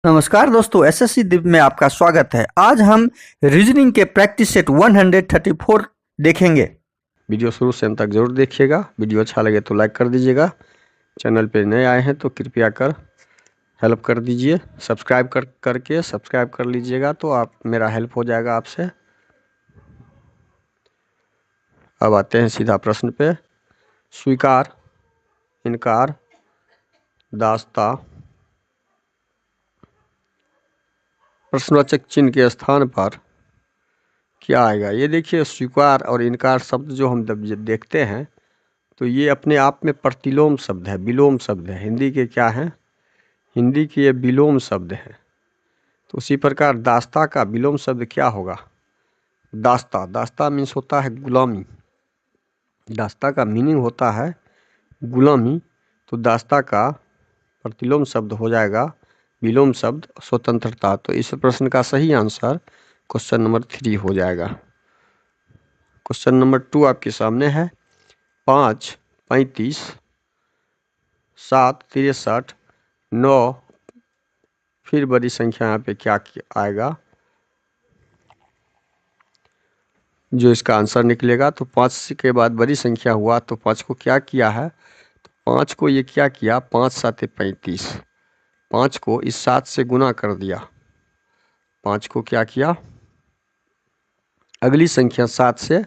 नमस्कार दोस्तों, एसएससी दिप में आपका स्वागत है। आज हम रीजनिंग के प्रैक्टिस सेट 134 देखेंगे। वीडियो शुरू से अंत तक जरूर देखिएगा। वीडियो अच्छा लगे तो लाइक कर दीजिएगा। चैनल पे नए आए हैं तो कृपया कर हेल्प कर दीजिए। सब्सक्राइब करके सब्सक्राइब कर लीजिएगा तो आप मेरा हेल्प हो जाएगा आपसे। अब आते हैं सीधा प्रश्न पे। स्वीकार, इनकार, दास्ता, प्रश्नवाचक चिन्ह के स्थान पर क्या आएगा? ये देखिए, स्वीकार और इनकार शब्द जो हम जब देखते हैं तो ये अपने आप में प्रतिलोम शब्द है, विलोम शब्द है। हिंदी के क्या हैं? हिंदी के ये विलोम शब्द हैं। तो उसी प्रकार दास्ता का विलोम शब्द क्या होगा? दास्ता। दास्ता मीन्स होता है गुलामी। दास्ता का मीनिंग होता है गुलामी। तो दास्ता का प्रतिलोम शब्द हो जाएगा विलोम शब्द स्वतंत्रता। तो इस प्रश्न का सही आंसर क्वेश्चन नंबर 3 हो जाएगा। क्वेश्चन नंबर 2 आपके सामने है। 5, 35, 7, 63, 9, फिर बड़ी संख्या यहाँ पे क्या आएगा जो इसका आंसर निकलेगा? तो 5 के बाद बड़ी संख्या हुआ तो 5 को क्या किया है? तो 5 को ये क्या किया? 5 7 35। 5 को इस 7 से गुना कर दिया। 5 को क्या किया? अगली संख्या 7 से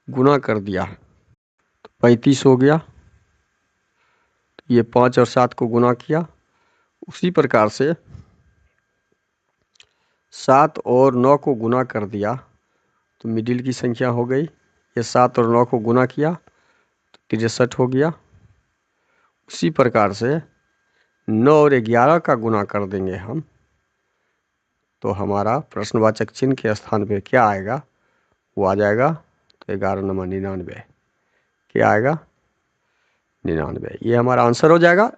गुना कर दिया तो 35 हो गया। ये 5 और 7 को गुना किया। उसी प्रकार से 7 और 9 को गुना कर दिया तो मिडिल की संख्या हो गई। ये 7 और 9 को गुना किया तो 63 हो गया। उसी प्रकार से 9 और 11 का गुना कर देंगे हम तो हमारा प्रश्नवाचक चिन्ह के स्थान पे क्या आएगा? वो आ जाएगा तो 11 नंबर 99। क्या आएगा? 99। ये हमारा आंसर हो जाएगा।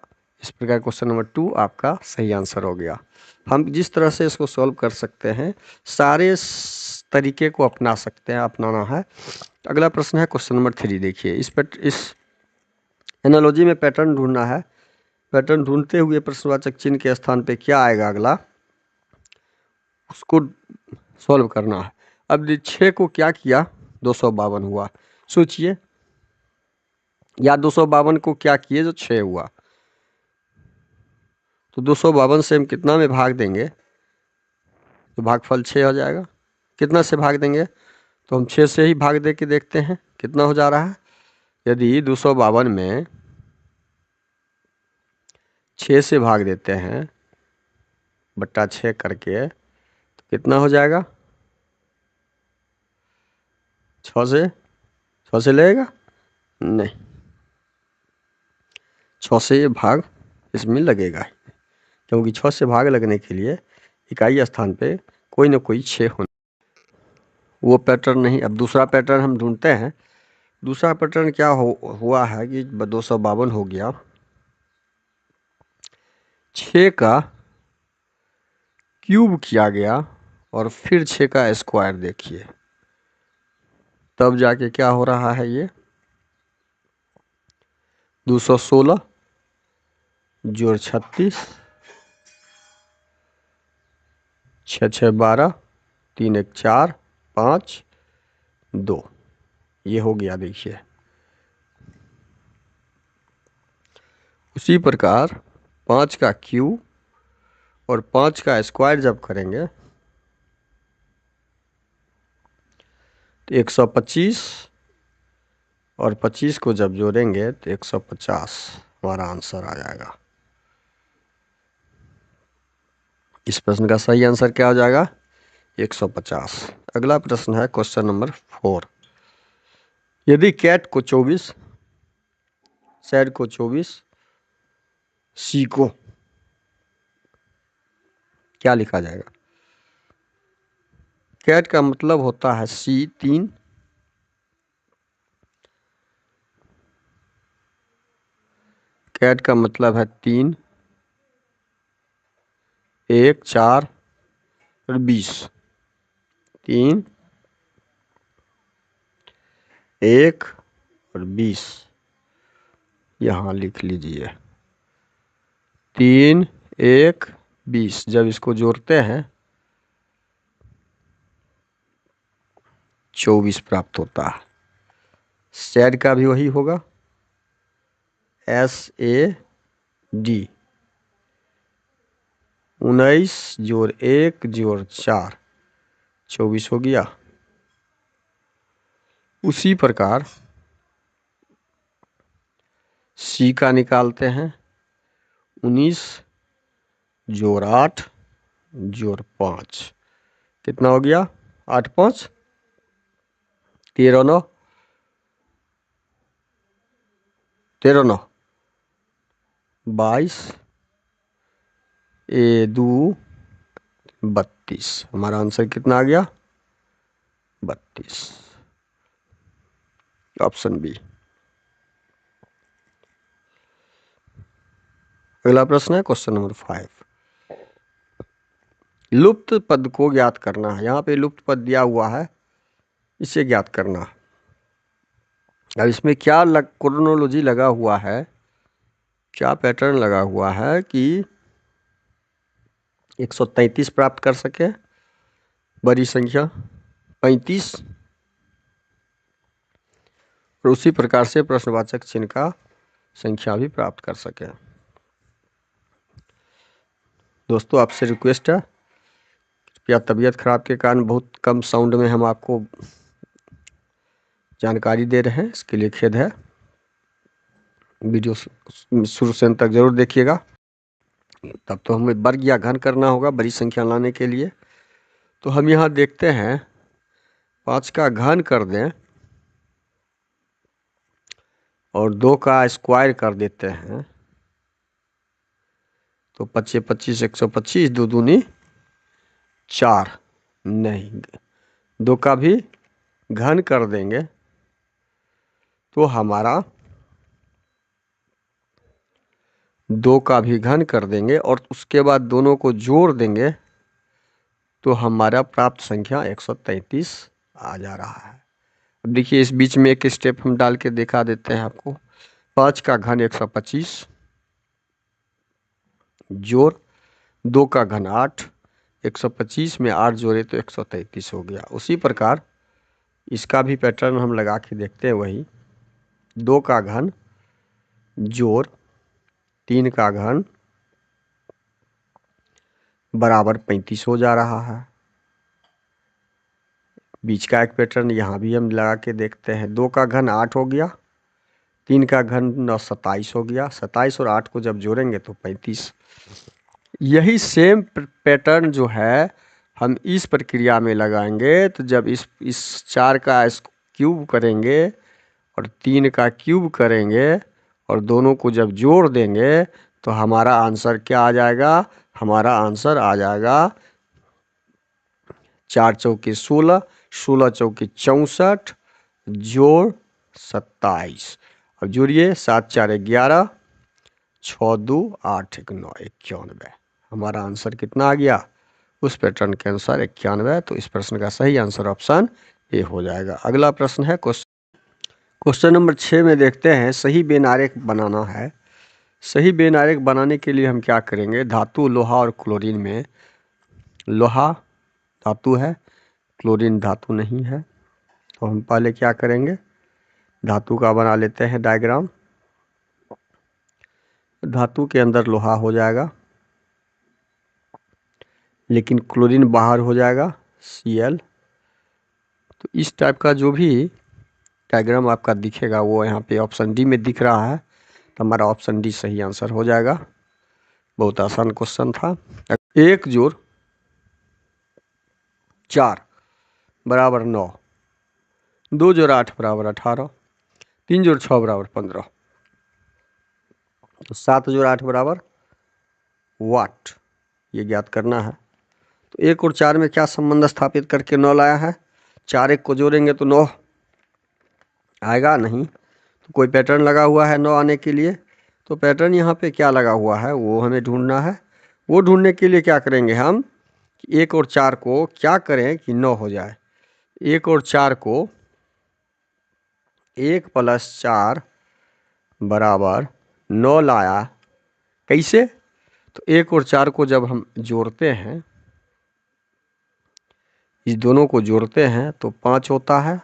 इस प्रकार क्वेश्चन नंबर 2 आपका सही आंसर हो गया। हम जिस तरह से इसको सॉल्व कर सकते हैं, सारे तरीके को अपना सकते हैं, अपनाना है। अगला प्रश्न है क्वेश्चन नंबर 3। देखिए, इस एनालॉजी में पैटर्न ढूंढना है। पैटर्न ढूंढते हुए प्रश्नवाचक चिन्ह के स्थान पे क्या आएगा अगला, उसको सॉल्व करना है। अब 6 को क्या किया? 252 हुआ। सोचिए, या 252 को क्या किए जो 6 हुआ? तो 252 से हम कितना में भाग देंगे तो भागफल 6 हो जाएगा। कितना से भाग देंगे? तो हम 6 से ही भाग दे के देखते हैं कितना हो जा रहा है। यदि 252 में 6 से भाग देते हैं बट्टा 6 करके तो कितना हो जाएगा? 6 से लगेगा? नहीं, 6 से ये भाग इसमें लगेगा, क्योंकि 6 से भाग लगने के लिए इकाई स्थान पे कोई ना कोई 6 होना। वो पैटर्न नहीं। अब दूसरा पैटर्न हम ढूंढते हैं। दूसरा पैटर्न क्या हुआ है कि 252 हो गया, 6 का क्यूब किया गया और फिर 6 का स्क्वायर। देखिए तब जाके क्या हो रहा है। ये 216 जोड़ 36, 6 6 12, 3 1 4, 5 2, ये हो गया। देखिए उसी प्रकार 5 का क्यूब और 5 का स्क्वायर जब करेंगे तो 125 और 25 को जब जोड़ेंगे तो 150 हमारा आंसर आ जाएगा। इस प्रश्न का सही आंसर क्या हो जाएगा? 150। अगला प्रश्न है क्वेश्चन नंबर 4। यदि कैट को 24, सैड को 24, सी को क्या लिखा जाएगा? कैट का मतलब होता है सी 3, कैट का मतलब है 3, 1 4 और 20। 3 1 और 20 यहाँ लिख लीजिए। 3 1 20। जब इसको जोड़ते हैं 24 प्राप्त होता है। SAD का भी वही होगा, SAD 19 जोड़ 1 जोड़ 4 24 हो गया। उसी प्रकार C का निकालते हैं, 19 जोड़ 8 जोड़ 5 कितना हो गया, 8 5 13 9 13 9 22 ए 2 32। हमारा आंसर कितना आ गया, 32, ऑप्शन बी। अगला प्रश्न है क्वेश्चन नंबर 5। लुप्त पद को ज्ञात करना है। यहाँ पे लुप्त पद दिया हुआ है, इसे ज्ञात करना है। अब इसमें क्या क्रोनोलॉजी लगा हुआ है, क्या पैटर्न लगा हुआ है कि 133 प्राप्त कर सके, बड़ी संख्या 35, और उसी प्रकार से प्रश्नवाचक चिन्ह का संख्या भी प्राप्त कर सके। दोस्तों आपसे रिक्वेस्ट है, कृपया तबीयत खराब के कारण बहुत कम साउंड में हम आपको जानकारी दे रहे हैं, इसके लिए खेद है। वीडियो शुरू से अंत तक जरूर देखिएगा, तब तो हमें वर्ग या घन करना होगा बड़ी संख्या लाने के लिए। तो हम यहाँ देखते हैं 5 का घन कर दें और 2 का स्क्वायर कर देते हैं तो 25 25 125, 2 दूनी 4, नहीं 2 का भी घन कर देंगे तो हमारा 2 का भी घन कर देंगे और उसके बाद दोनों को जोड़ देंगे तो हमारा प्राप्त संख्या 133 आ जा रहा है। अब देखिए इस बीच में एक स्टेप हम डाल के दिखा देते हैं आपको। 5 का घन 125 जोड़ 2 का घन 8, 125 में 8 जोड़े तो 133 हो गया। उसी प्रकार इसका भी पैटर्न हम लगा के देखते हैं, वही 2 का घन जोड़ 3 का घन बराबर 35 हो जा रहा है। बीच का एक पैटर्न यहाँ भी हम लगा के देखते हैं। 2 का घन 8 हो गया, 3 का घन 27 हो गया, 27 और 8 को जब जोड़ेंगे तो 35। यही सेम पैटर्न जो है हम इस प्रक्रिया में लगाएंगे। तो जब इस 4 का क्यूब करेंगे और 3 का क्यूब करेंगे और दोनों को जब जोड़ देंगे तो हमारा आंसर क्या आ जाएगा, हमारा आंसर आ जाएगा 4 चौके 16, 16 चौके 64 जोड़ 27। अब जोड़िए 7 4 11, 6 2 8 1 9 91। हमारा आंसर कितना आ गया, उस पैटर्न के अनुसार 91। तो इस प्रश्न का सही आंसर ऑप्शन ए हो जाएगा। अगला प्रश्न है क्वेश्चन नंबर 6 में देखते हैं सही बेनारेख बनाना है। सही बेनारेख बनाने के लिए हम क्या करेंगे, धातु लोहा और क्लोरीन में, लोहा धातु है, क्लोरीन धातु नहीं है, तो हम पहले क्या करेंगे, धातु का बना लेते हैं डायग्राम। धातु के अंदर लोहा हो जाएगा लेकिन क्लोरीन बाहर हो जाएगा Cl। तो इस टाइप का जो भी डायग्राम आपका दिखेगा वो यहाँ पे ऑप्शन डी में दिख रहा है, तो हमारा ऑप्शन डी सही आंसर हो जाएगा। बहुत आसान क्वेश्चन था। 1 जोड़ 4 बराबर 9, 2 जोड़ 8 बराबर 18, 3 जोड़ 6 बराबर 15, तो 7 जोड़ 8 बराबर वाट, ये ज्ञात करना है। तो 1 और 4 में क्या संबंध स्थापित करके 9 लाया है, 4 1 को जोड़ेंगे तो 9 आएगा नहीं, तो कोई पैटर्न लगा हुआ है 9 आने के लिए। तो पैटर्न यहाँ पे क्या लगा हुआ है वो हमें ढूंढना है। वो ढूंढने के लिए क्या करेंगे हम, 1 और 4 को क्या करें कि 9 हो जाए। 1 और 4 को 1 + 4 बराबर 9 लाया, कैसे, तो 1 और 4 को जब हम जोड़ते हैं, इस दोनों को जोड़ते हैं तो 5 होता है।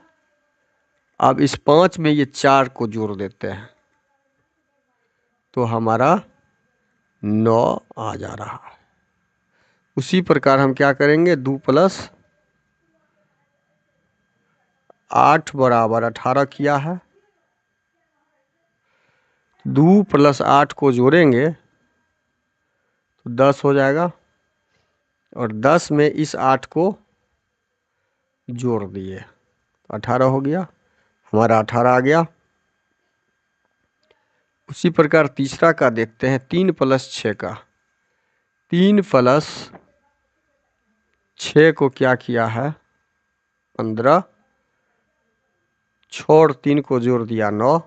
अब इस 5 में ये 4 को जोड़ देते हैं तो हमारा 9 आ जा रहा है। उसी प्रकार हम क्या करेंगे, 2 + 8 बराबर 18 किया है। 2 + 8 को जोड़ेंगे तो 10 हो जाएगा और 10 में इस 8 को जोड़ दिए तो 18 हो गया, हमारा 18 आ गया। उसी प्रकार तीसरा का देखते हैं, 3 + 6 का। 3 + 6 को क्या किया है, 15, 6 और 3 को जोड़ दिया 9,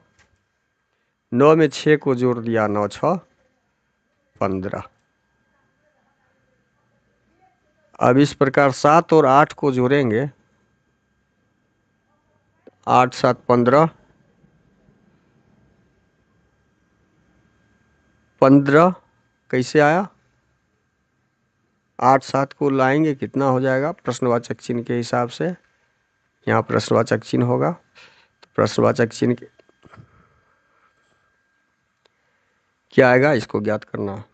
9 में 6 को जोड़ दिया 9 6 15। अब इस प्रकार 7 और 8 को जोड़ेंगे, 8 7 15, 15 कैसे आया, 8 7 को लाएंगे कितना हो जाएगा, प्रश्नवाचक चिन्ह के हिसाब से यहाँ प्रश्नवाचक चिन्ह होगा। तो प्रश्नवाचक चिन्ह क्या आएगा, इसको ज्ञात करना।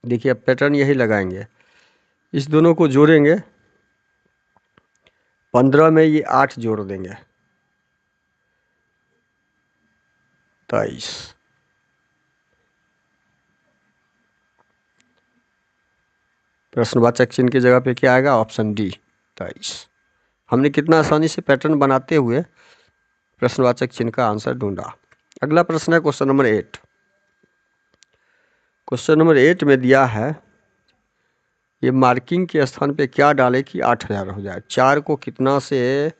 देखिए अब पैटर्न यही लगाएंगे, इस दोनों को जोड़ेंगे, 15 में ये 8 जोड़ देंगे 23, प्रश्नवाचक चिन्ह की जगह पे क्या आएगा, ऑप्शन डी 23। हमने कितना आसानी से पैटर्न बनाते हुए प्रश्नवाचक चिन्ह का आंसर ढूंढा। अगला प्रश्न है क्वेश्चन नंबर 8। क्वेश्चन नंबर 8 में दिया है, ये मार्किंग के स्थान पे क्या डाले कि 8000 हो जाए। 4 को कितना से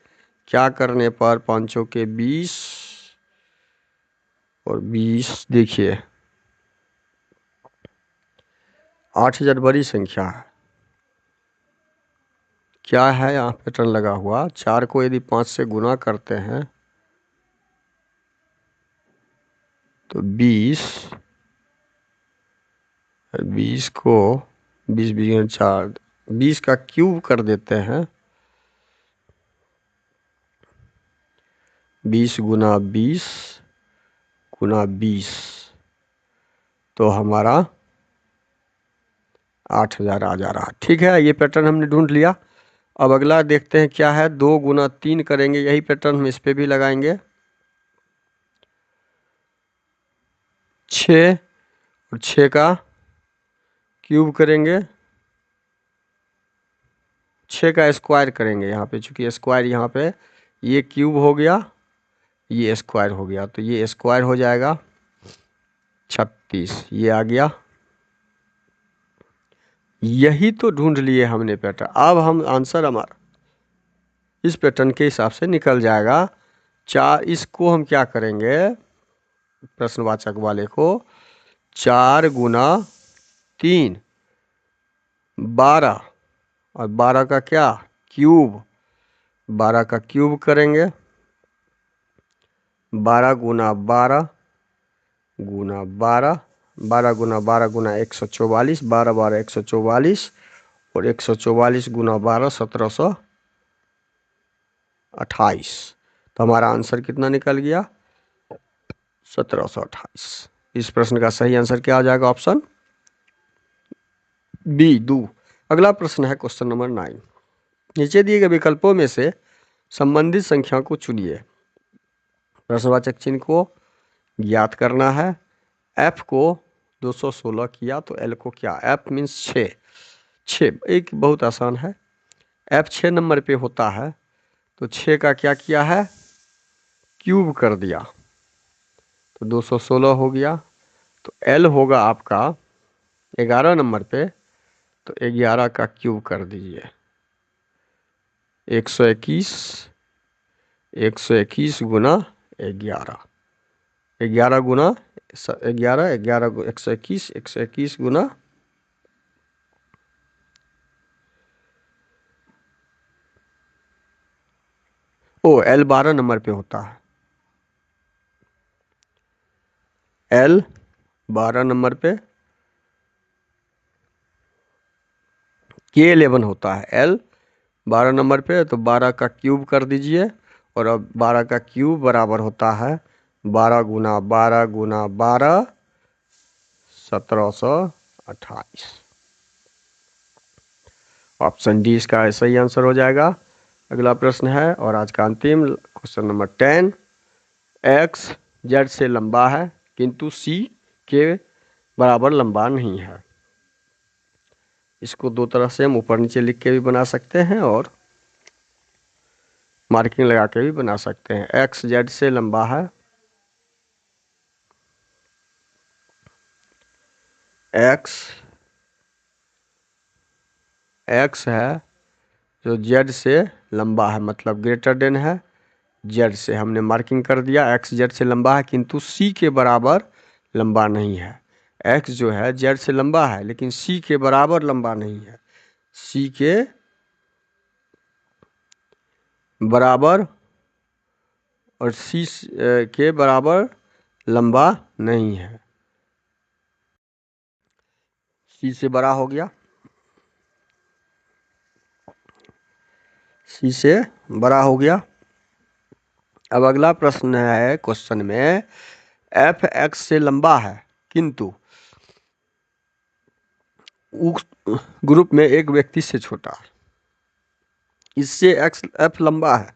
क्या करने पर 5 के 20 और 20, देखिए 8000 बड़ी संख्या है, क्या है यहाँ पैटर्न लगा हुआ। 4 को यदि 5 से गुना करते हैं तो 20, 20 को 20 × 4, 20 का क्यूब कर देते हैं, 20 × 20 × 20 तो हमारा 8000 आ जा रहा। ठीक है, ये पैटर्न हमने ढूंढ लिया। अब अगला देखते हैं क्या है, 2 × 3 करेंगे, यही पैटर्न हम इस पे भी लगाएंगे। 6 और 6 का क्यूब करेंगे, 6 का स्क्वायर करेंगे यहाँ पे, चूंकि स्क्वायर यहाँ पे ये क्यूब हो गया, ये स्क्वायर हो गया, तो ये स्क्वायर हो जाएगा 36, ये आ गया। यही तो ढूंढ लिए हमने पैटर्न। अब हम आंसर हमारा इस पैटर्न के हिसाब से निकल जाएगा। 4, इसको हम क्या करेंगे, प्रश्नवाचक वाले को 4 × 3 12 और 12 का क्या क्यूब, 12 का क्यूब करेंगे, 12 × 12 × 12, 12 × 12 × 144, 12 12 144 और 144 × 12 1728। तो हमारा आंसर कितना निकल गया, 1728। इस प्रश्न का सही आंसर क्या हो जाएगा, ऑप्शन बी 2। अगला प्रश्न है क्वेश्चन नंबर 9। नीचे दिए गए विकल्पों में से संबंधित संख्या को चुनिए। प्रश्नवाचक चिन्ह को ज्ञात करना है। f को 216 किया तो l को क्या, f मीन्स 6, 6 एक बहुत आसान है। f 6 नंबर पे होता है तो 6 का क्या किया है, क्यूब कर दिया तो 216 हो गया। तो l होगा आपका 11 नंबर पे, तो 11 का क्यूब कर दीजिए, 121, 121 × 11, 11 गुना 11, 11 121, 121 गुना L 12 नंबर पे होता है, L 12 नंबर पे K11 होता है L 12 नंबर पे, तो 12 का क्यूब कर दीजिए। और अब 12 का क्यूब बराबर होता है 12 गुना 12 गुना 12 1728। ऑप्शन डी इसका सही आंसर हो जाएगा। अगला प्रश्न है और आज का अंतिम क्वेश्चन नंबर 10। एक्स जेड से लंबा है किंतु सी के बराबर लंबा नहीं है। इसको दो तरह से हम ऊपर नीचे लिख के भी बना सकते हैं और मार्किंग लगा के भी बना सकते हैं। एक्स जेड से लंबा है, एक्स एक्स है जो जेड से लंबा है, मतलब ग्रेटर देन है जेड से। हमने मार्किंग कर दिया, एक्स जेड से लंबा है किंतु सी के बराबर लंबा नहीं है। एक्स जो है जेड से लंबा है लेकिन सी के बराबर लंबा नहीं है। सी के बराबर और सी के बराबर लंबा नहीं है। सी से बड़ा हो गया, सी से बड़ा हो गया। अब अगला प्रश्न है क्वेश्चन में, एफ एक्स से लंबा है किंतु उस ग्रुप में एक व्यक्ति से छोटा है। इससे एक्स एफ लंबा है।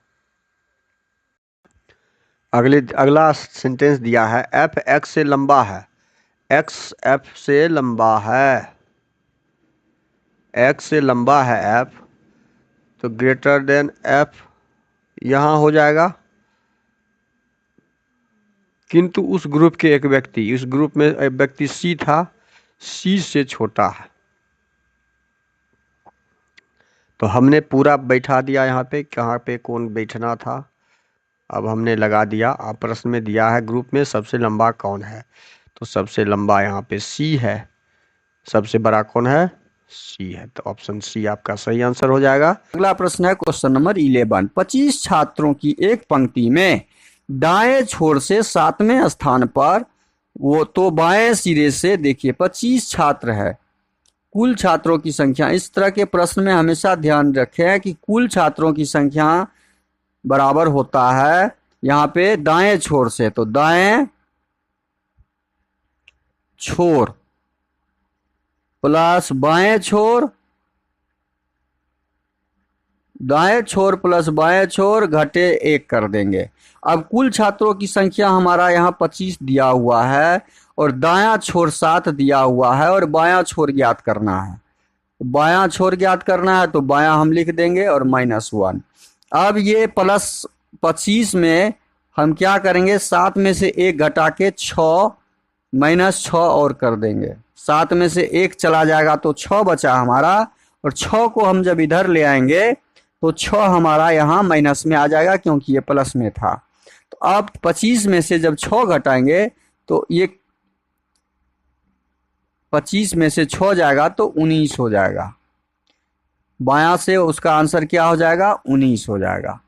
अगला सेंटेंस दिया है, एफ एक्स से लंबा है, एक्स एफ से लंबा है, एक्स से लंबा है एफ, तो ग्रेटर देन एफ यहां हो जाएगा। किंतु उस ग्रुप के एक व्यक्ति, इस ग्रुप में एक व्यक्ति सी था, सी से छोटा है। तो हमने पूरा बैठा दिया यहाँ पे, कहाँ पे कौन बैठना था अब हमने लगा दिया। आप प्रश्न में दिया है ग्रुप में सबसे लंबा कौन है, तो सबसे लंबा यहाँ पे सी है। सबसे बड़ा कौन है, सी है, तो ऑप्शन सी आपका सही आंसर हो जाएगा। अगला प्रश्न है क्वेश्चन नंबर 11। 25 छात्रों की एक पंक्ति में दाएं छोर से 7वें स्थान पर, वो तो बाएं सिरे से, देखिए 25 छात्र है, कुल छात्रों की संख्या। इस तरह के प्रश्न में हमेशा ध्यान रखें कि कुल छात्रों की संख्या बराबर होता है यहाँ पे दाएं छोर से, तो दाएं छोर प्लस बाएं छोर, दाएं छोर प्लस बाएं छोर घटे 1 कर देंगे। अब कुल छात्रों की संख्या हमारा यहाँ 25 दिया हुआ है और दायां छोर 7 दिया हुआ है और बायां छोर ज्ञात करना है। बायां छोर ज्ञात करना है तो बायां हम लिख देंगे और -1। अब ये प्लस 25 में हम क्या करेंगे, 7 में से 1 घटा के 6 -6 और कर देंगे। 7 में से 1 चला जाएगा तो 6 बचा हमारा, और 6 को हम जब इधर ले आएंगे तो 6 हमारा यहाँ माइनस में आ जाएगा क्योंकि ये प्लस में था। तो अब 25 में से जब 6 घटाएंगे तो ये 25 में से 6 जाएगा तो 19 हो जाएगा। बायां से उसका आंसर क्या हो जाएगा, 19 हो जाएगा।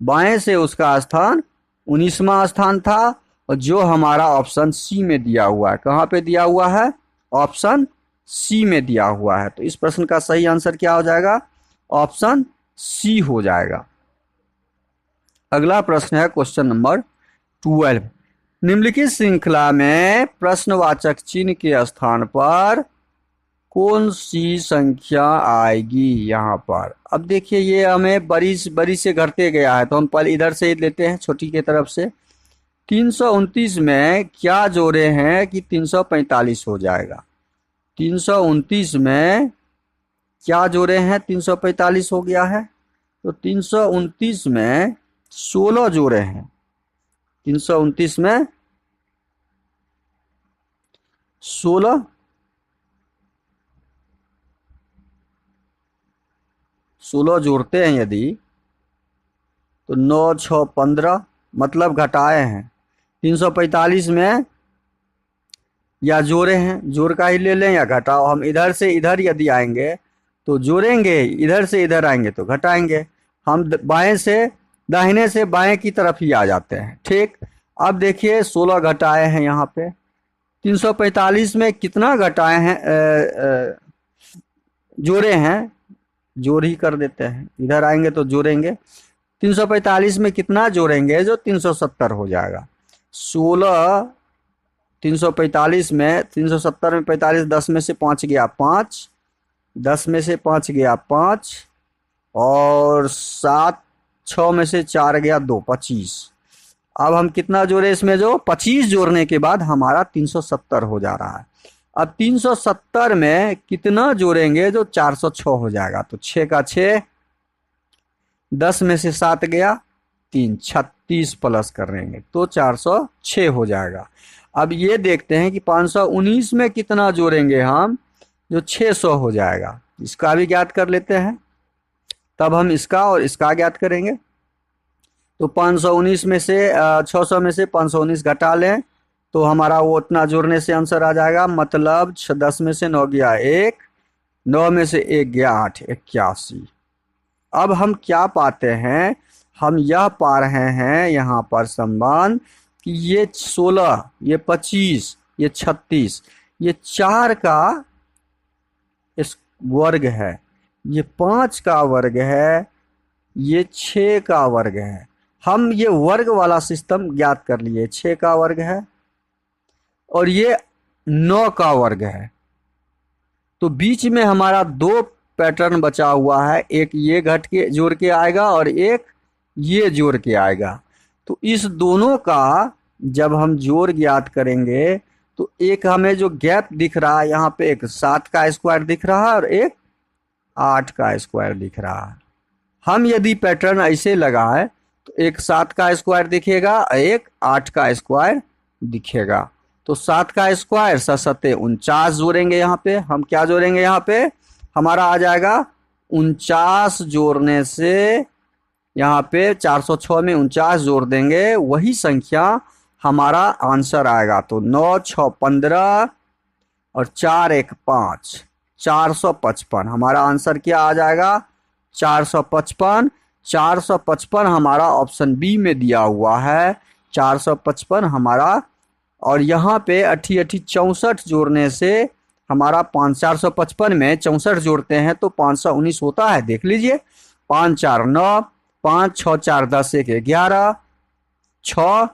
बाएं से उसका स्थान 19वां स्थान था, और जो हमारा ऑप्शन सी में दिया हुआ है, कहाँ पे दिया हुआ है, ऑप्शन सी में दिया हुआ है। तो इस प्रश्न का सही आंसर क्या हो जाएगा, ऑप्शन सी हो जाएगा। अगला प्रश्न है क्वेश्चन नंबर 12। निम्नलिखित श्रृंखला में प्रश्नवाचक चिन्ह के स्थान पर कौन सी संख्या आएगी यहाँ पर। अब देखिए ये हमें बड़ी से घटते गया है, तो हम पहले इधर से लेते हैं छोटी की तरफ से। 329 में क्या जोड़े हैं कि 345 हो जाएगा। 329 में क्या जोड़े हैं, 345 हो गया है। तो 329 में 16 जोड़े हैं। 329 में 16 जोड़ते हैं यदि, तो 9 6 15, मतलब घटाए हैं। 345 में या जोड़े हैं, जोड़ का ही ले लें या घटाओ। हम इधर से इधर यदि आएंगे तो जोड़ेंगे, इधर से इधर आएंगे तो घटाएंगे। हम बाएं से दाहिने से बाएं की तरफ ही आ जाते हैं, ठीक। अब देखिए 16 घटाए हैं यहाँ पे। 345 में कितना घटाए हैं, जोड़े हैं, जोड़ ही कर देते हैं, इधर आएंगे तो जोड़ेंगे। 345 में कितना जोड़ेंगे जो 370 हो जाएगा। 16 345 में 370 में 45, 10 में से 5 गया 5, 10 में से 5 गया 5, और 7, 6 में से 4 गया 2, 25। अब हम कितना जोड़े इसमें, जो 25 जोड़ने के बाद हमारा 370 हो जा रहा है। अब 370 में कितना जोड़ेंगे जो 406 हो जाएगा। तो 6 का 6, 10 में से 7 गया 3, 36 प्लस करेंगे तो 406 हो जाएगा। अब ये देखते हैं कि 519 में कितना जोड़ेंगे हम जो 600 हो जाएगा। इसका भी ज्ञात कर लेते हैं, तब हम इसका और इसका ज्ञात करेंगे। तो 519 में से 600 में से 519 घटा लें तो हमारा वो उतना जोड़ने से आंसर आ जाएगा। मतलब 10 में से 9 गया 1, 9 में से 1 गया 8, 81। अब हम क्या पाते हैं, हम यह पा रहे हैं यहाँ पर संबंध कि ये 16, ये 25, ये 36, ये 4 का इस वर्ग है, ये 5 का वर्ग है, ये 6 का वर्ग है। हम ये वर्ग वाला सिस्टम ज्ञात कर लिए, 6 का वर्ग है और ये 9 का वर्ग है। तो बीच में हमारा 2 पैटर्न बचा हुआ है, एक ये घट के जोड़ के आएगा और एक ये जोड़ के आएगा। तो इस दोनों का जब हम जोड़ ज्ञात करेंगे तो एक हमें जो गैप दिख रहा है यहाँ पे, एक 7 का स्क्वायर दिख रहा है और एक 8 का स्क्वायर दिख रहा है। हम यदि पैटर्न ऐसे लगाए तो एक 7 का स्क्वायर दिखेगा, एक 8 का स्क्वायर दिखेगा। तो 7 का स्क्वायर 7 7 49 जोड़ेंगे यहाँ पे। हम क्या जोड़ेंगे यहाँ पे, हमारा आ जाएगा 49 जोड़ने से यहाँ पे 406 में 49 जोड़ देंगे, वही संख्या हमारा आंसर आएगा। तो 9 6 15 और 4 1 5, 455 हमारा आंसर क्या आ जाएगा, 455। 455 हमारा ऑप्शन बी में दिया हुआ है, 455 हमारा। और यहाँ पे 8 8 64 जोड़ने से हमारा 455 में 64 जोड़ते हैं तो 519 होता है। देख लीजिए, 5 4 9, 5 6 4 10 1 11, 6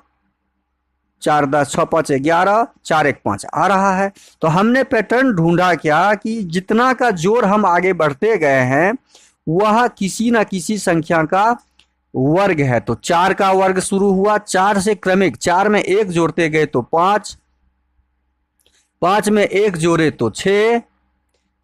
4 10 6 5 11, 4 1 5 आ रहा है। तो हमने पैटर्न ढूंढा क्या कि जितना का जोड़ हम आगे बढ़ते गए हैं वह किसी न किसी संख्या का वर्ग है। तो 4 का वर्ग शुरू हुआ, 4 से क्रमिक, 4 में 1 जोड़ते गए तो 5, 5 में 1 जोड़े तो 6,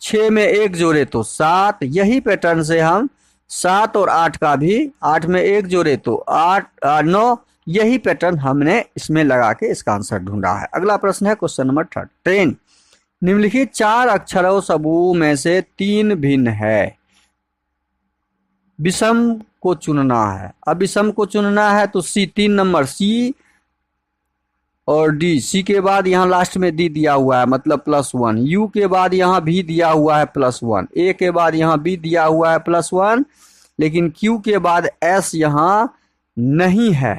6 में 1 जोड़े तो 7। यही पैटर्न से हम 7 और 8 का भी, 8 में 1 जोड़े तो 8 9, यही पैटर्न हमने इसमें लगा के इसका आंसर ढूंढा है। अगला प्रश्न है क्वेश्चन नंबर 13। निम्नलिखित 4 अक्षरों समूह में से 3 भिन्न है, विषम को चुनना है। अब विषम को चुनना है तो सी, 3 नंबर सी और डी। सी के बाद यहाँ लास्ट में डी दिया हुआ है मतलब +1। यू के बाद यहाँ भी दिया हुआ है +1। ए के बाद यहाँ भी दिया हुआ है +1, लेकिन क्यू के बाद एस यहाँ नहीं है।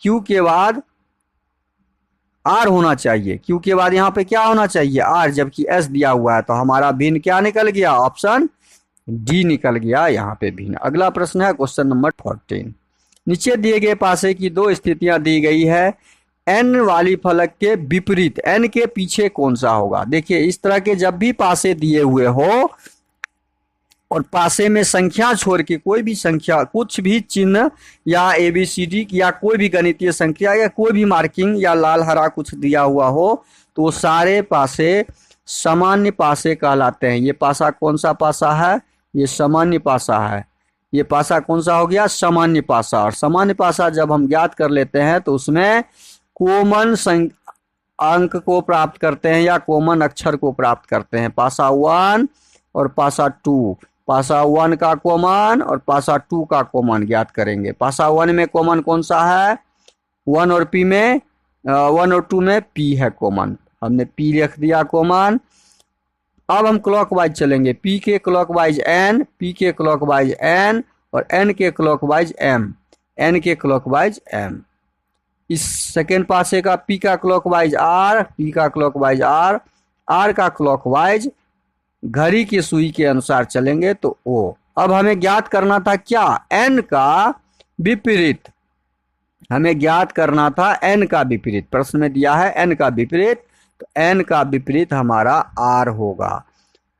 क्यू के बाद आर होना चाहिए, क्यू के बाद यहाँ पे क्या होना चाहिए, आर, जबकि एस दिया हुआ है। तो हमारा भिन्न क्या निकल गया, ऑप्शन डी निकल गया यहाँ पे भिन्न। अगला प्रश्न है क्वेश्चन नंबर 14। नीचे दिए गए पासे की 2 स्थितियां दी गई है, एन वाली फलक के विपरीत एन के पीछे कौन सा होगा। देखिए, इस तरह के जब भी पासे दिए हुए हो और पासे में संख्या छोड़ के कोई भी संख्या, कुछ भी चिन्ह या ABCD या कोई भी गणितीय संख्या या कोई भी मार्किंग या लाल हरा कुछ दिया हुआ हो तो वो सारे पासे सामान्य पासे कहलाते हैं। ये पासा कौन सा पासा है, ये सामान्य पासा है। ये पासा कौन सा हो गया, सामान्य पासा। और सामान्य पासा जब हम ज्ञात कर लेते हैं तो उसमें कॉमन अंक को प्राप्त करते हैं या कॉमन अक्षर को प्राप्त करते हैं। पासा 1 और पासा 2, पासा 1 का कॉमन और पासा 2 का कॉमन ज्ञात करेंगे। पासा 1 में कॉमन कौन सा है, 1 और 2 में P है कॉमन, हमने P लिख दिया कॉमन। अब हम क्लॉकवाइज चलेंगे, P के क्लॉकवाइज N, P के क्लॉकवाइज N और N के क्लॉकवाइज M, N के क्लॉकवाइज M। इस सेकेंड पासे का P का क्लॉकवाइज R, P का क्लॉकवाइज R, R का क्लॉकवाइज घड़ी की सुई के अनुसार चलेंगे तो O। अब हमें ज्ञात करना था क्या, n का विपरीत। हमें ज्ञात करना था n का विपरीत। प्रश्न में दिया है n का विपरीत, तो n का विपरीत हमारा r होगा।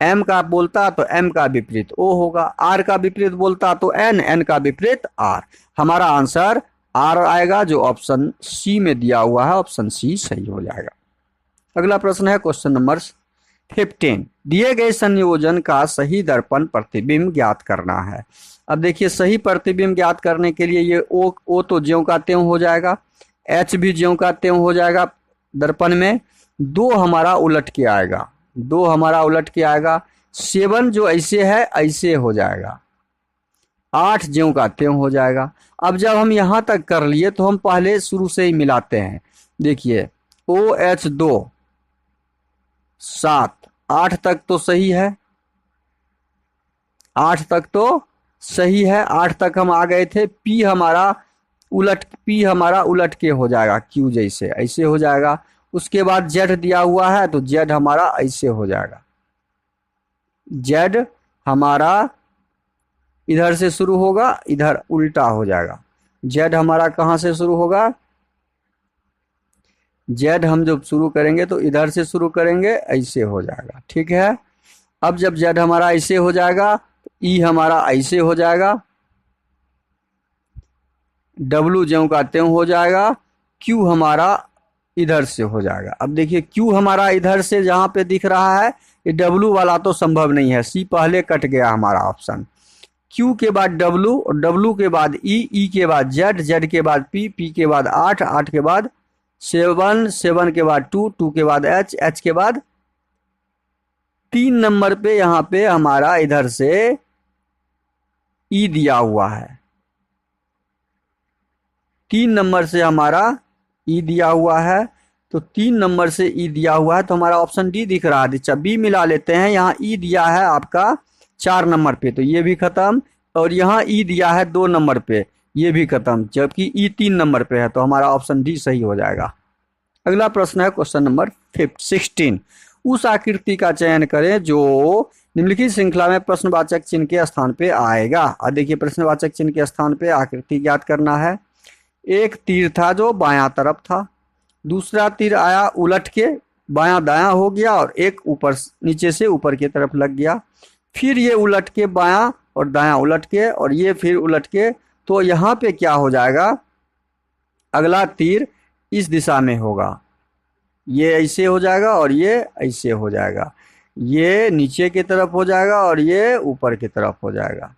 m का बोलता तो m का विपरीत o होगा, r का विपरीत बोलता तो n का विपरीत r। हमारा आंसर r आएगा, जो ऑप्शन सी में दिया हुआ है, ऑप्शन सी सही हो जाएगा। अगला प्रश्न है क्वेश्चन नंबर 15। दिए गए संयोजन का सही दर्पण प्रतिबिंब ज्ञात करना है। अब देखिए, सही प्रतिबिंब ज्ञात करने के लिए ये ओ तो ज्यों का त्यों हो जाएगा, एच भी ज्यों का त्यों हो जाएगा दर्पण में। 2 हमारा उलट के आएगा, 2 हमारा उलट के आएगा। 7 जो ऐसे है ऐसे हो जाएगा। 8 ज्यों का त्यों हो जाएगा। अब जब हम यहां तक कर लिए तो हम पहले शुरू से ही मिलाते हैं। देखिए, OH2 7, 8 तक तो सही है, 8 तक तो सही है, 8 तक हम आ गए थे। P हमारा उलट के हो जाएगा, Q जैसे ऐसे हो जाएगा। उसके बाद Z दिया हुआ है तो Z हमारा ऐसे हो जाएगा। Z हमारा इधर से शुरू होगा, इधर उल्टा हो जाएगा। Z हमारा कहाँ से शुरू होगा, Z हम जब शुरू करेंगे तो इधर से शुरू करेंगे, ऐसे हो जाएगा। ठीक है। अब जब Z हमारा ऐसे हो जाएगा तो E हमारा ऐसे हो जाएगा, W ज्यों का त्यों हो जाएगा, Q हमारा इधर से हो जाएगा। अब देखिए, Q हमारा इधर से जहां पे दिख रहा है, ये W वाला तो संभव नहीं है, C पहले कट गया हमारा ऑप्शन। Q के बाद W और W के बाद E, E के बाद Z, Z के बाद P, P के बाद 8, 8 के बाद 7, 7 के बाद 2, 2 के बाद H, H के बाद 3 नंबर पे यहाँ पे हमारा इधर से E दिया हुआ है। 3 नंबर से हमारा E दिया हुआ है, तो 3 नंबर से E दिया हुआ है तो हमारा ऑप्शन डी दिख रहा है। अच्छा, बी मिला लेते हैं। यहाँ E दिया है आपका 4 नंबर पे, तो ये भी खत्म। और यहाँ E दिया है 2 नंबर पे, ये भी खत्म। जबकि E 3 नंबर पे है, तो हमारा ऑप्शन डी सही हो जाएगा। अगला प्रश्न है क्वेश्चन नंबर 16। उस आकृति का चयन करें जो निम्नलिखित श्रृंखला में प्रश्नवाचक चिन्ह के स्थान पे आएगा। और देखिए, प्रश्नवाचक चिन्ह के स्थान पे आकृति ज्ञात करना है। एक तीर था जो बायां तरफ था, दूसरा तीर आया उलट के बायां दायां हो गया, और एक ऊपर नीचे से ऊपर की तरफ लग गया। फिर ये उलट के बायां और दायां उलट के, और ये फिर उलट के। तो यहाँ पे क्या हो जाएगा, अगला तीर इस दिशा में होगा, ये ऐसे हो जाएगा और ये ऐसे हो जाएगा। ये नीचे की तरफ हो जाएगा और ये ऊपर की तरफ हो जाएगा।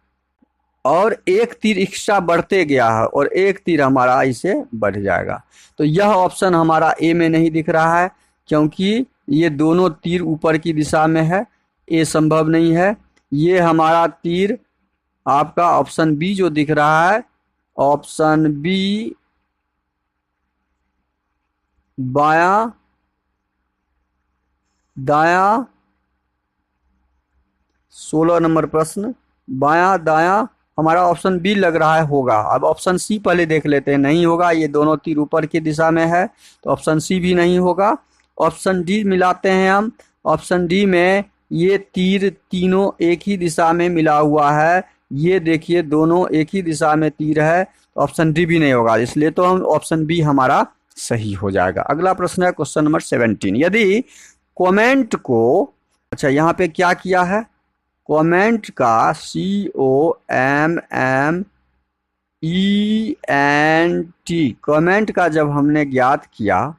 और एक तीर एक्स्ट्रा बढ़ते गया है और एक तीर हमारा ऐसे बढ़ जाएगा। तो यह ऑप्शन हमारा ए में नहीं दिख रहा है, क्योंकि ये दोनों तीर ऊपर की दिशा में है, ए संभव नहीं है। ये हमारा तीर आपका ऑप्शन बी जो दिख रहा है, ऑप्शन बी बायां दायां, 16 नंबर प्रश्न, बायां दायां हमारा ऑप्शन बी लग रहा है होगा। अब ऑप्शन सी पहले देख लेते हैं, नहीं होगा। ये दोनों तीर ऊपर की दिशा में है, तो ऑप्शन सी भी नहीं होगा। ऑप्शन डी मिलाते हैं हम। ऑप्शन डी में ये तीर तीनों एक ही दिशा में मिला हुआ है, ये देखिए दोनों एक ही दिशा में तीर है, तो ऑप्शन डी भी नहीं होगा। इसलिए तो हम ऑप्शन बी हमारा सही हो जाएगा। अगला प्रश्न है क्वेश्चन नंबर 17। यदि कॉमेंट को, अच्छा यहाँ पे क्या किया है, कॉमेंट का COMMENT, कॉमेंट का जब हमने ज्ञात किया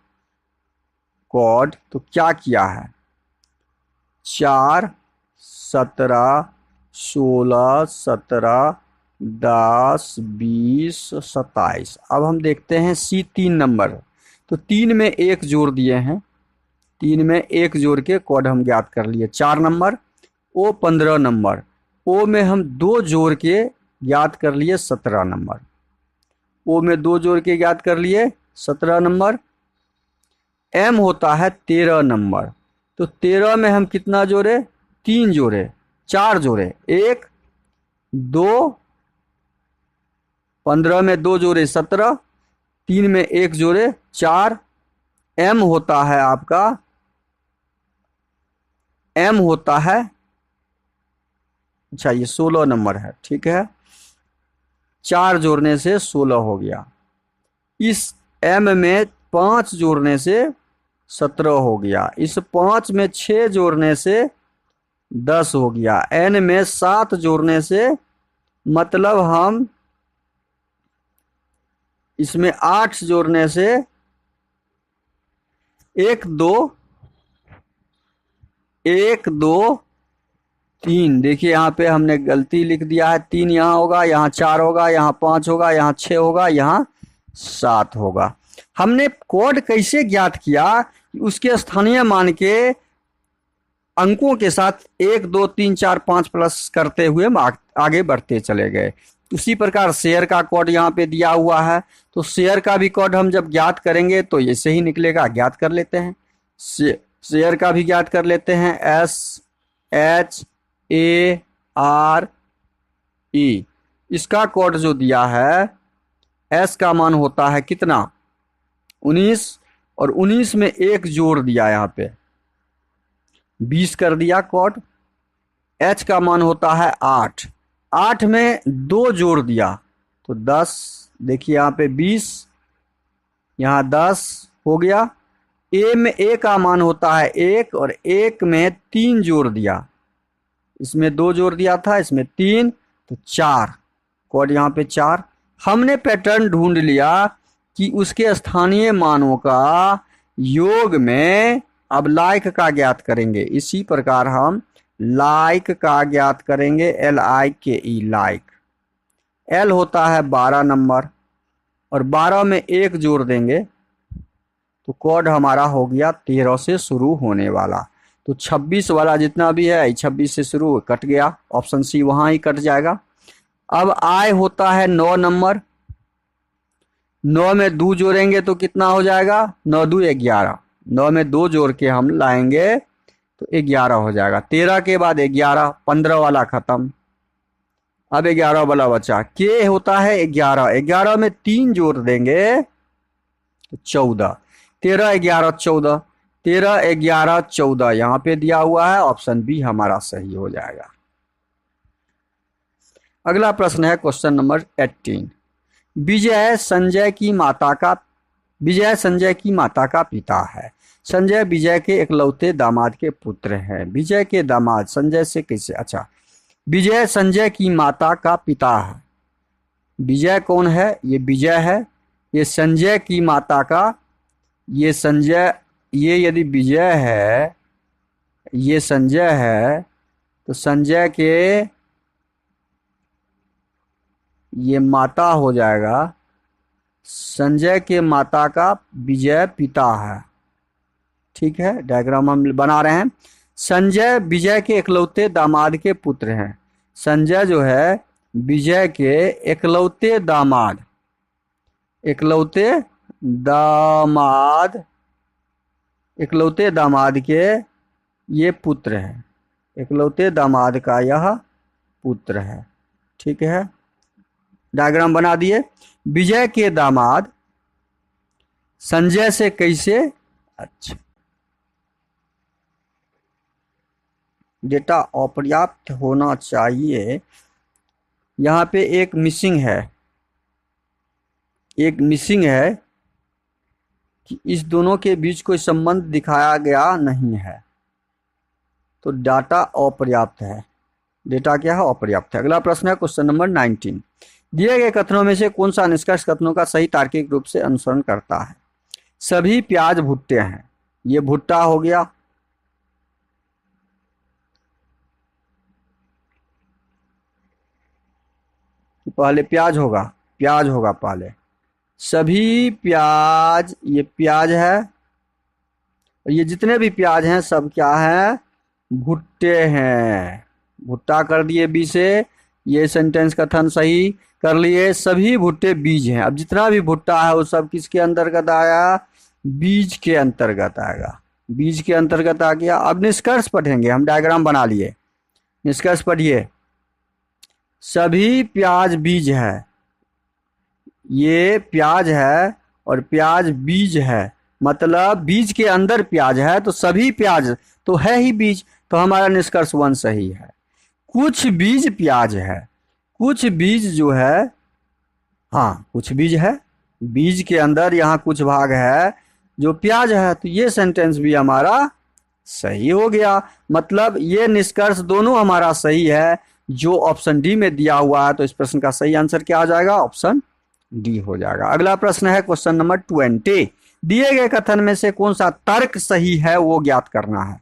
कोड, तो क्या किया है, 4, 17, 16, 17, 10, 20, 27। अब हम देखते हैं C 3 नंबर, तो 3 में 1 जोड़ दिए हैं, 3 में 1 जोड़ के कोड हम ज्ञात कर लिए 4 नंबर। O 15 नंबर, O में हम 2 जोड़ के ज्ञात कर लिए 17 नंबर, O में 2 जोड़ के ज्ञात कर लिए 17 नंबर। M होता है 13 नंबर, तो 13 में हम कितना जोड़े, 3 जोड़े, 4 जोड़े, 1 2, 15 में 2 जोड़े 17, 3 में 1 जोड़े 4। M होता है आपका, M होता है अच्छा ये 16 नंबर है, ठीक है। 4 जोड़ने से 16 हो गया। इस m में 5 जोड़ने से 17 हो गया। इस 5 में 6 जोड़ने से 10 हो गया। n में 7 जोड़ने से मतलब हम इसमें 8 जोड़ने से 1 2 1 2 3। देखिए यहाँ पे हमने गलती लिख दिया है। 3 यहाँ होगा, यहाँ 4 होगा, यहाँ 5 होगा, यहाँ 6 होगा, यहाँ 7 होगा। हमने कोड कैसे ज्ञात किया? उसके स्थानीय मान के अंकों के साथ 1 2 3 4 5 प्लस करते हुए हम आगे बढ़ते चले गए। उसी प्रकार शेयर का कोड यहाँ पे दिया हुआ है, तो शेयर का भी कोड हम जब ज्ञात करेंगे तो ये सही निकलेगा। ज्ञात कर लेते हैं, शेयर का भी ज्ञात कर लेते हैं। SHARE, इसका कोड जो दिया है, S का मान होता है कितना? 19, और 19 में 1 जोड़ दिया, यहाँ पे 20 कर दिया कोड। H का मान होता है 8, 8 में 2 जोड़ दिया तो 10। देखिए यहाँ पे 20, यहाँ 10 हो गया। A में A का मान होता है 1, और 1 में 3 जोड़ दिया। इसमें 2 जोड़ दिया था, इसमें 3, तो 4। कोड यहाँ पे 4। हमने पैटर्न ढूंढ लिया कि उसके स्थानीय मानों का योग में अब लाइक का ज्ञात करेंगे। इसी प्रकार हम लाइक का ज्ञात करेंगे। LIKE, like. L होता है 12 नंबर, और 12 में 1 जोड़ देंगे तो कोड हमारा हो गया 13 से शुरू होने वाला। तो 26 वाला जितना भी है 26 से शुरू, कट गया। ऑप्शन सी वहां ही कट जाएगा। अब I होता है 9 नंबर, 9 में 2 जोड़ेंगे तो कितना हो जाएगा? 9 2 11। 9 में 2 जोड़ के हम लाएंगे तो 11 हो जाएगा। 13 के बाद 11, 15 वाला खत्म। अब 11 वाला बचा। K होता है 11, 11 में 3 जोड़ देंगे तो 14। 13 11 14, 13 11 14 यहाँ पे दिया हुआ है। ऑप्शन बी हमारा सही हो जाएगा। अगला प्रश्न है क्वेश्चन नंबर 18। विजय संजय की माता का पिता है। संजय विजय के इकलौते दामाद के पुत्र हैं। विजय के दामाद संजय से कैसे? अच्छा, विजय संजय की माता का पिता है। विजय कौन है? ये विजय है। ये संजय की माता का, ये संजय, ये यदि विजय है, ये संजय है, तो संजय के ये माता हो जाएगा। संजय के माता का विजय पिता है। ठीक है, डायग्राम हम बना रहे हैं। संजय विजय के इकलौते दामाद के पुत्र हैं। संजय जो है विजय के इकलौते दामाद, इकलौते दामाद के ये पुत्र है। इकलौते दामाद का यह पुत्र है। ठीक है, डायग्राम बना दिए। विजय के दामाद संजय से कैसे? अच्छा, डेटा अपर्याप्त होना चाहिए। यहाँ पे एक मिसिंग है, कि इस दोनों के बीच कोई संबंध दिखाया गया नहीं है, तो डाटा अपर्याप्त है। डेटा क्या है? अपर्याप्त है। अगला प्रश्न है क्वेश्चन नंबर 19। दिए गए कथनों में से कौन सा निष्कर्ष कथनों का सही तार्किक रूप से अनुसरण करता है? सभी प्याज भुट्टे हैं। ये भुट्टा हो गया। पहले प्याज होगा पहले। सभी प्याज, ये प्याज है, और ये जितने भी प्याज हैं सब क्या है? भुट्टे हैं। भुट्टा कर दिए बी से, ये सेंटेंस कथन सही कर लिए। सभी भुट्टे बीज हैं। अब जितना भी भुट्टा है वो सब किसके अंतर्गत आया? बीज के अंतर्गत आएगा। बीज के अंतर्गत आ गया। अब निष्कर्ष पढ़ेंगे, हम डायग्राम बना लिए। निष्कर्ष पढ़िए। सभी प्याज बीज है। ये प्याज है और प्याज बीज है, मतलब बीज के अंदर प्याज है, तो सभी प्याज तो है ही बीज, तो हमारा निष्कर्ष 1 सही है। कुछ बीज प्याज है। कुछ बीज जो है, हाँ कुछ बीज है, बीज के अंदर यहाँ कुछ भाग है जो प्याज है, तो ये सेंटेंस भी हमारा सही हो गया। मतलब ये निष्कर्ष दोनों हमारा सही है जो ऑप्शन डी में दिया हुआ है। तो इस प्रश्न का सही आंसर क्या हो जाएगा? ऑप्शन डी हो जाएगा। अगला प्रश्न है क्वेश्चन नंबर 20। दिए गए कथन में से कौन सा तर्क सही है वो ज्ञात करना है।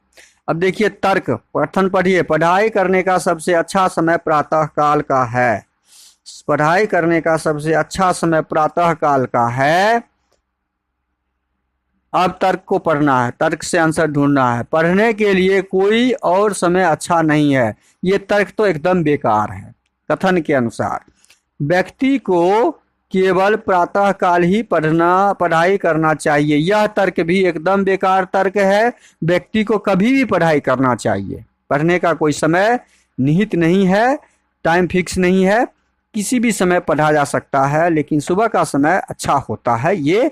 अब देखिए तर्क, कथन पढ़िए। पढ़ाई करने का सबसे अच्छा समय प्रातः काल का है। पढ़ाई करने का सबसे अच्छा समय प्रातः काल का है। अब तर्क को पढ़ना है, तर्क से आंसर ढूंढना है। पढ़ने के लिए कोई और समय अच्छा नहीं है, ये तर्क तो एकदम बेकार है। कथन के अनुसार व्यक्ति को केवल प्रातः काल ही पढ़ाई करना चाहिए, यह तर्क भी एकदम बेकार तर्क है। व्यक्ति को कभी भी पढ़ाई करना चाहिए। पढ़ने का कोई समय निहित नहीं है, टाइम फिक्स नहीं है, किसी भी समय पढ़ा जा सकता है, लेकिन सुबह का समय अच्छा होता है, ये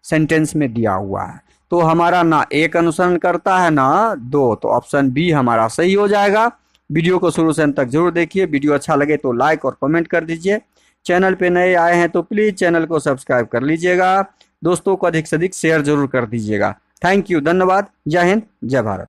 सेंटेंस में दिया हुआ है। तो हमारा ना एक अनुसरण करता है ना दो, तो ऑप्शन बी हमारा सही हो जाएगा। वीडियो को शुरू से अंत तक जरूर देखिए। वीडियो अच्छा लगे तो लाइक और कमेंट कर दीजिए। चैनल पे नए आए हैं तो प्लीज चैनल को सब्सक्राइब कर लीजिएगा। दोस्तों को अधिक से अधिक शेयर जरूर कर दीजिएगा। थैंक यू, धन्यवाद। जय हिंद, जय भारत।